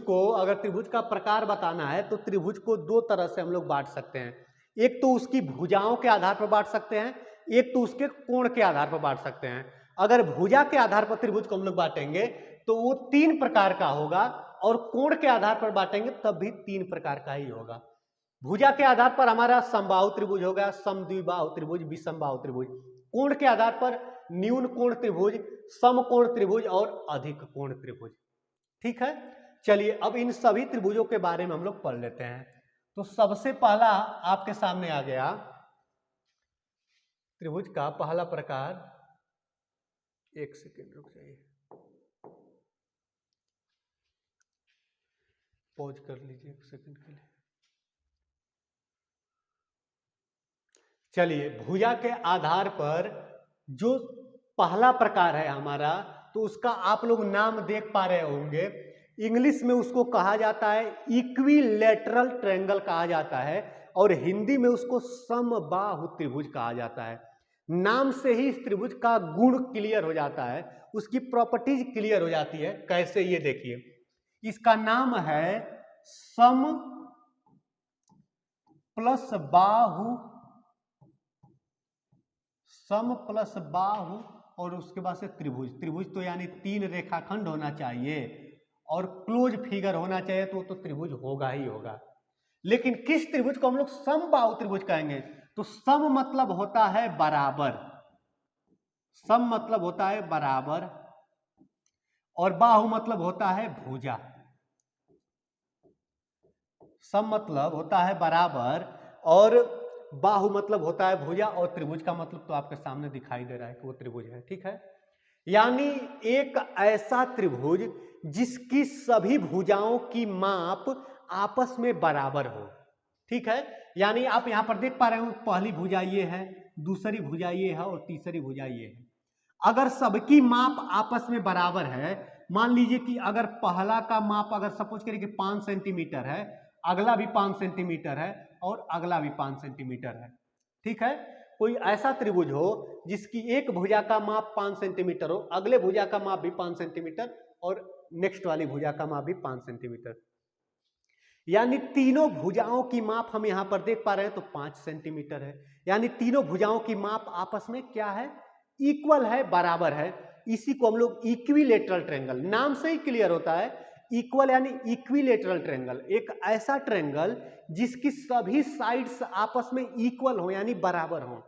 को अगर त्रिभुज का प्रकार बताना है तो त्रिभुज को दो तरह से हम लोग बांट सकते हैं। एक तो उसकी भुजाओं के आधार पर बांट सकते हैं, एक तो उसके कोण के आधार पर बांट सकते हैं। अगर भुजा के आधार पर त्रिभुज को हम लोग बांटेंगे तो वो 3 प्रकार का होगा, और कोण के आधार पर बांटेंगे तब भी 3 प्रकार का ही होगा। भुजा के आधार पर हमारा समबाहु त्रिभुज होगा, समद्विबाहु त्रिभुज, विषमबाहु त्रिभुज। कोण के आधार पर न्यून कोण त्रिभुज, समकोण त्रिभुज और अधिक कोण त्रिभुज। ठीक है, चलिए अब इन सभी त्रिभुजों के बारे में हम लोग पढ़ लेते हैं। तो सबसे पहला आपके सामने आ गया त्रिभुज का पहला प्रकार। एक सेकेंड रुक जाइए, पॉज कर लीजिए एक सेकेंड के लिए। चलिए, भुजा के आधार पर जो पहला प्रकार है हमारा, तो उसका आप लोग नाम देख पा रहे होंगे। इंग्लिश में उसको कहा जाता है इक्विलैटरल ट्रायंगल कहा जाता है, और हिंदी में उसको समबाहु त्रिभुज कहा जाता है। नाम से ही इस त्रिभुज का गुण क्लियर हो जाता है, उसकी प्रॉपर्टीज क्लियर हो जाती है। कैसे, ये देखिए, इसका नाम है सम प्लस बाहु, सम प्लस बाहु, और उसके बाद से त्रिभुज। त्रिभुज तो यानी 3 रेखाखंड होना चाहिए और क्लोज फिगर होना चाहिए, तो त्रिभुज होगा ही होगा। लेकिन किस त्रिभुज को हम लोग समबाहु त्रिभुज कहेंगे? तो सम मतलब होता है बराबर, सम मतलब होता है बराबर, और बाहु मतलब होता है भुजा। सम मतलब होता है बराबर और बाहु मतलब होता है भुजा, और त्रिभुज का मतलब तो आपके सामने दिखाई दे रहा है कि वो त्रिभुज है। ठीक है, यानी एक ऐसा त्रिभुज जिसकी सभी भुजाओं की माप आपस में बराबर हो। ठीक है, यानी आप यहां पर देख पा रहे हो, पहली भुजा ये है, दूसरी भुजा ये है और तीसरी भुजा ये है। अगर सबकी माप आपस में बराबर है, मान लीजिए कि अगर पहला का माप अगर सपोज करिए कि 5 सेंटीमीटर है, अगला भी 5 सेंटीमीटर है और अगला भी 5 सेंटीमीटर है। ठीक है, कोई ऐसा त्रिभुज हो जिसकी एक भुजा का माप 5 सेंटीमीटर हो, अगले भुजा का माप भी 5 सेंटीमीटर और नेक्स्ट वाली भुजा का माप भी 5 सेंटीमीटर, यानी तीनों भुजाओं की माप हम यहां पर देख पा रहे हैं तो 5 सेंटीमीटर है। यानी तीनों भुजाओं की माप आपस में क्या है? इक्वल है, बराबर है। इसी को हम लोग इक्विलेटरल ट्रायंगल, नाम से ही क्लियर होता है, इक्वल यानी इक्विलेटरल ट्रायंगल, एक ऐसा ट्रायंगल जिसकी सभी साइड्स आपस में इक्वल हो यानी बराबर हो,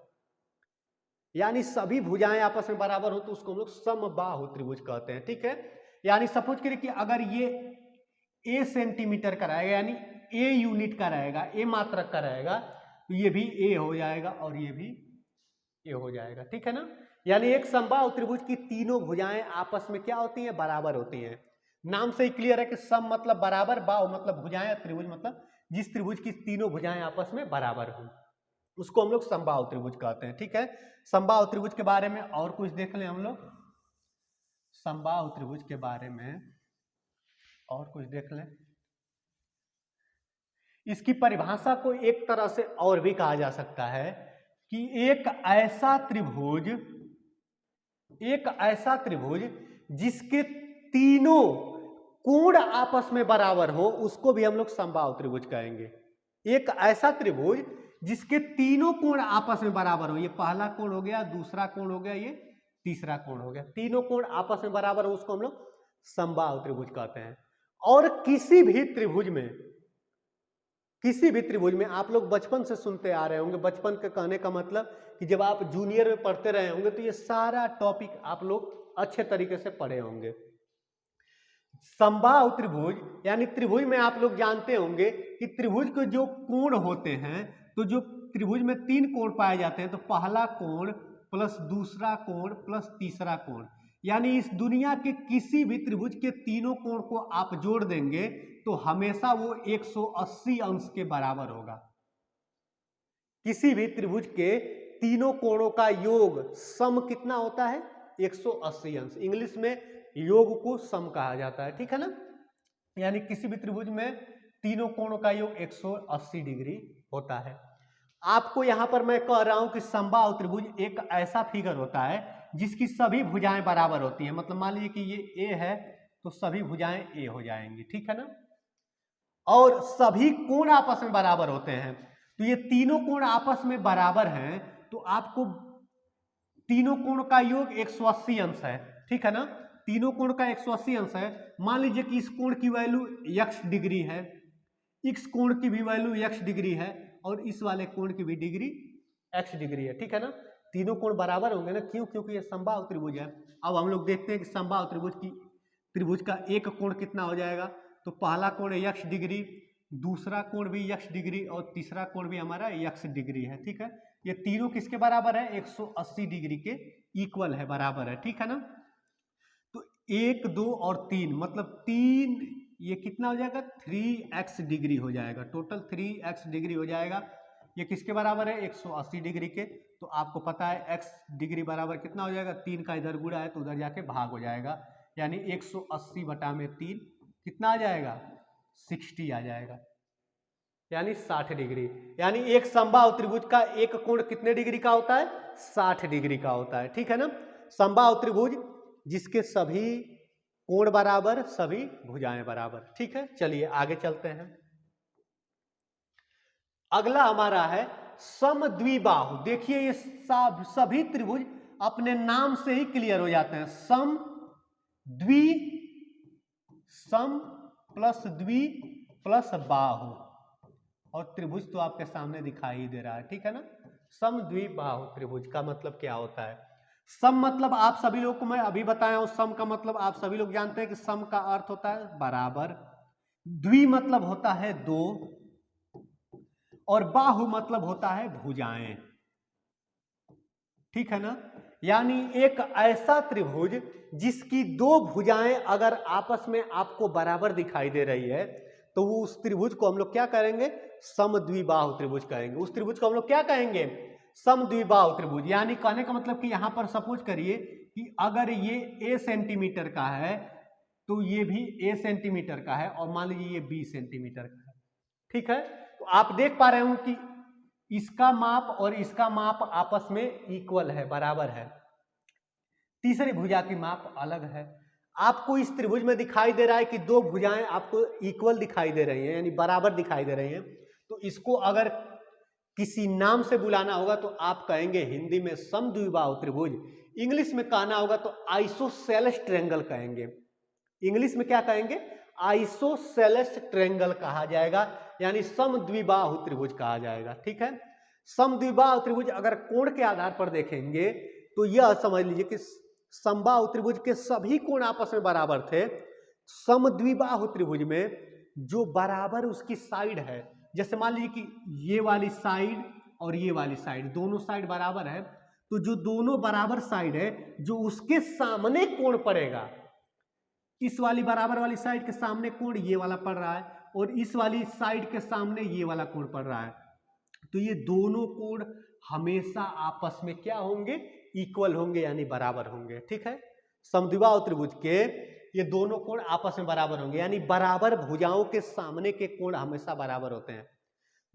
यानी सभी भुजाएं आपस में बराबर हो, तो उसको हम लोग समबाहु त्रिभुज कहते हैं। ठीक है, यानी सपोज करिए कि अगर ये ए सेंटीमीटर का रहेगा, यानी ए यूनिट का रहेगा, ए मात्रक का रहेगा, तो ये भी ए हो जाएगा और ये भी ए हो जाएगा। ठीक है ना, यानी एक समबाहु त्रिभुज की तीनों भुजाएं आपस में क्या होती हैं? बराबर होती हैं। नाम से ही क्लियर है कि सम मतलब बराबर, बाहु मतलब भुजाएं, त्रिभुज मतलब जिस त्रिभुज की तीनों भुजाएं आपस में बराबर हो, उसको हम लोग समबाहु त्रिभुज कहते हैं। ठीक है, समबाहु त्रिभुज के बारे में और कुछ देख लें हम लोग। समबाहु त्रिभुज के बारे में और कुछ देख लें। इसकी परिभाषा को एक तरह से और भी कहा जा सकता है कि एक ऐसा त्रिभुज जिसके तीनों कोण आपस में बराबर हो, उसको भी हम लोग समबाहु त्रिभुज कहेंगे। एक ऐसा त्रिभुज जिसके तीनों कोण आपस में बराबर हो, ये पहला कोण हो गया, दूसरा कोण हो गया, ये तीसरा कोण हो गया, तीनों कोण आपस में बराबर हो, उसको हम लोग समबाहु त्रिभुज कहते हैं। और किसी भी त्रिभुज में आप लोग बचपन से सुनते आ रहे होंगे, बचपन के कहने का मतलब कि जब आप जूनियर में पढ़ते रहे होंगे तो ये सारा टॉपिक आप लोग अच्छे तरीके से पढ़े होंगे। समबाहु त्रिभुज यानी त्रिभुज में आप लोग जानते होंगे कि त्रिभुज के जो कोण होते हैं, तो जो त्रिभुज में 3 कोण पाए जाते हैं, तो पहला कोण प्लस दूसरा कोण प्लस तीसरा कोण, यानी इस दुनिया के किसी भी त्रिभुज के तीनों कोण को आप जोड़ देंगे तो हमेशा वो 180 अंश के बराबर होगा। किसी भी त्रिभुज के तीनों कोणों का योग सम कितना होता है? 180 अंश। इंग्लिश में योग को सम कहा जाता है। ठीक है ना, यानी किसी भी त्रिभुज में तीनों कोणों का योग 180 डिग्री होता है। आपको यहां पर मैं कह रहा हूं कि समबाहु त्रिभुज एक ऐसा फिगर होता है जिसकी सभी भुजाएं बराबर होती हैं। मतलब मान लीजिए कि ये ए है, तो सभी भुजाएं ए हो जाएंगी, ठीक है ना। और सभी कोण आपस में बराबर होते हैं, तो ये तीनों कोण आपस में बराबर हैं, तो आपको तीनों कोण का योग 180 अंश है, ठीक है ना। तीनों कोण का 180 अंश है। मान लीजिए कि इस कोण की वैल्यू x डिग्री है, इस कोण की भी वैल्यू x डिग्री है, और इस वाले कोण की भी डिग्री x डिग्री है, ठीक है ना। तीनों कोण बराबर होंगे ना, क्यों? क्योंकि ये समबाहु त्रिभुज है। अब हम लोग देखते हैं कि समबाहु त्रिभुज का एक कोण कितना हो जाएगा। तो पहला कोण x डिग्री, दूसरा कोण भी x डिग्री, और तीसरा कोण भी हमारा x डिग्री है, ठीक है। ये तीनों किसके बराबर है? 180 डिग्री के इक्वल है, बराबर है, ठीक है ना। तो 1, 2 और 3 मतलब 3, ये कितना हो जाएगा? 3x डिग्री हो जाएगा, टोटल 3x डिग्री हो जाएगा। ये किसके बराबर है? 180 डिग्री के। तो आपको पता है x डिग्री बराबर कितना हो जाएगा? 3 का इधर गुणा है तो उधर जाके भाग हो जाएगा, यानी 180 बटा में 3 कितना आ जाएगा? 60 आ जाएगा, यानी 60 डिग्री। यानी एक समबाहु त्रिभुज का एक कोण कितने डिग्री का होता है? 60 डिग्री का होता है, ठीक है ना। समबाहु त्रिभुज जिसके सभी कोण बराबर, सभी भुजाएं बराबर, ठीक है। चलिए आगे चलते हैं। अगला हमारा है समद्विबाहु। देखिए ये सभी त्रिभुज अपने नाम से ही क्लियर हो जाते हैं। सम प्लस द्वि प्लस बाहु, और त्रिभुज तो आपके सामने दिखाई दे रहा है, ठीक है ना। समद्विबाहु त्रिभुज का मतलब क्या होता है? सम मतलब आप सभी लोग को मैं अभी बताया हूं, सम का मतलब आप सभी लोग जानते हैं कि सम का अर्थ होता है बराबर, द्वि मतलब होता है दो, और बाहु मतलब होता है भुजाएं, ठीक है ना। यानी एक ऐसा त्रिभुज जिसकी दो भुजाएं अगर आपस में आपको बराबर दिखाई दे रही है, तो वो उस त्रिभुज को हम लोग क्या करेंगे? समद्विबाहु त्रिभुज कहेंगे। उस त्रिभुज को हम लोग क्या कहेंगे? समद्विबाहु त्रिभुज। यानी कहने का मतलब कि यहां पर सपोज करिए कि अगर ये a सेंटीमीटर का है, तो ये भी a सेंटीमीटर का है, और मान लीजिए ये b सेंटीमीटर का है, ठीक है। तो आप देख पा रहे हो कि इसका माप और इसका माप आपस में इक्वल है, बराबर है। तीसरी भुजा की माप अलग है। आपको इस त्रिभुज में दिखाई दे रहा है कि दो भुजाएं आपको इक्वल दिखाई दे रही हैं, यानी बराबर दिखाई दे रही हैं। तो इसको अगर किसी नाम से बुलाना होगा तो आप कहेंगे हिंदी में समद्विबाहु त्रिभुज, इंग्लिश में कहना होगा तो आइसोसेलेस ट्रायंगल कहेंगे। इंग्लिश में क्या कहेंगे? आइसोसेलेस ट्रायंगल कहा जाएगा, यानी समद्विबाहु त्रिभुज कहा जाएगा, ठीक है। समद्विबाहु त्रिभुज अगर कोण के आधार पर देखेंगे तो यह समझ लीजिए कि समबाहु त्रिभुज के सभी कोण आपस में बराबर थे। समद्विबाहु त्रिभुज में जो बराबर उसकी साइड है, जैसे मान लीजिए कि ये वाली साइड और ये वाली साइड, दोनों साइड बराबर है, तो जो दोनों बराबर साइड है, जो उसके सामने कोण पड़ेगा, इस वाली बराबर वाली साइड के सामने कोण ये वाला पड़ रहा है, और इस वाली साइड के सामने ये वाला कोण पड़ रहा है, तो ये दोनों कोण हमेशा आपस में क्या होंगे? इक्वल होंगे, यानी बराबर होंगे, ठीक है। समद्विबाहु त्रिभुज के ये दोनों कोण आपस में बराबर होंगे, यानी बराबर भुजाओं के सामने के कोण हमेशा बराबर होते हैं।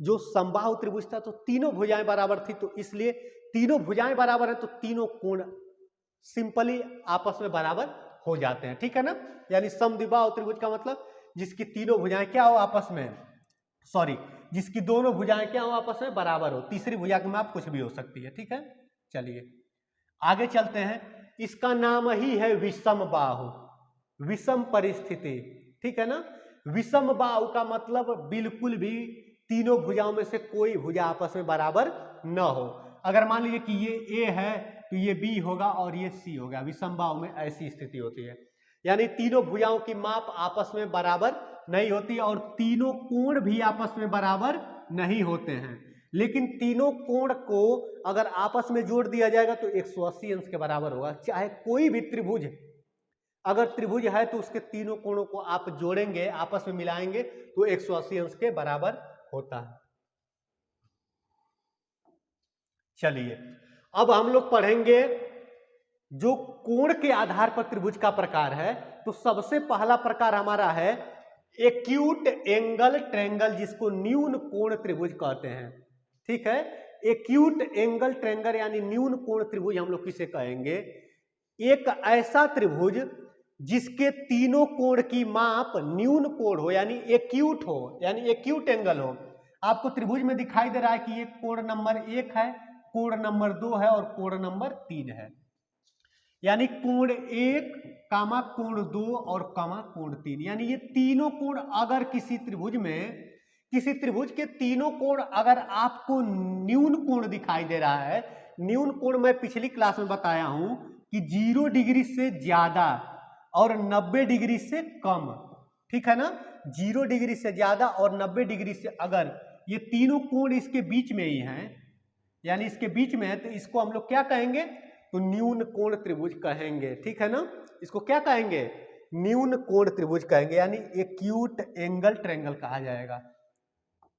जो समबाहु त्रिभुज था तो तीनों भुजाएं बराबर थी, तो इसलिए तीनों भुजाएं बराबर है तो तीनों कोण सिंपली आपस में बराबर हो जाते हैं, ठीक है ना। यानी समद्विबाहु त्रिभुज का मतलब जिसकी तीनों भुजाएं क्या हो आपस में, जिसकी दोनों भुजाएं क्या हो आपस में बराबर हो। तीसरी भुजा की माप कुछ भी हो सकती है, ठीक है। चलिए आगे चलते हैं। इसका नाम ही है विषम बाहु, विषम परिस्थिति, ठीक है ना। विषम बाहु का मतलब बिल्कुल भी तीनों भुजाओं में से कोई भुजा आपस में बराबर न हो। अगर मान लीजिए कि ये A है तो ये B होगा और ये C होगा, विषम बाहु में ऐसी स्थिति होती है। यानी तीनों भुजाओं की माप आपस में बराबर नहीं होती, और तीनों कोण भी आपस में बराबर नहीं होते हैं। लेकिन तीनों कोण को अगर आपस में जोड़ दिया जाएगा तो 180 अंश के बराबर होगा। चाहे कोई भी त्रिभुज, अगर त्रिभुज है तो उसके तीनों कोणों को आप जोड़ेंगे, आपस में मिलाएंगे तो 180 अंश के बराबर होता है। चलिए अब हम लोग पढ़ेंगे जो कोण के आधार पर त्रिभुज का प्रकार है। तो सबसे पहला प्रकार हमारा है एक्यूट एंगल ट्रायंगल, जिसको न्यून कोण त्रिभुज कहते हैं, ठीक है। एक्यूट एंगल ट्रायंगल यानी न्यून कोण त्रिभुज हम लोग किसे कहेंगे? एक ऐसा त्रिभुज जिसके तीनों कोण की माप न्यून कोण हो यानी एक्यूट हो, यानी एक्यूट एंगल हो। आपको त्रिभुज में दिखाई दे रहा है कि ये कोण नंबर 1 है, कोण नंबर 2 है और कोण नंबर 3 है, यानी कोण 1 कामा कोण 2 और कामा कोण 3, यानी ये तीनों कोण अगर किसी त्रिभुज के तीनों कोण अगर आपको न्यून कोण दिखाई दे रहा है, न्यून कोण मैं पिछली क्लास में बताया हूं कि 0 डिग्री से ज्यादा और 90 डिग्री से कम, ठीक है ना, 0 डिग्री से ज्यादा और 90 डिग्री से अगर ये तीनों कोण इसके बीच में ही हैं, यानी इसके बीच में है, तो इसको हम लोग क्या कहेंगे, तो न्यून कोण त्रिभुज कहेंगे, ठीक है ना, इसको क्या कहेंगे, न्यून कोण त्रिभुज कहेंगे, यानी एक्यूट एंगल ट्रायंगल कहा जाएगा।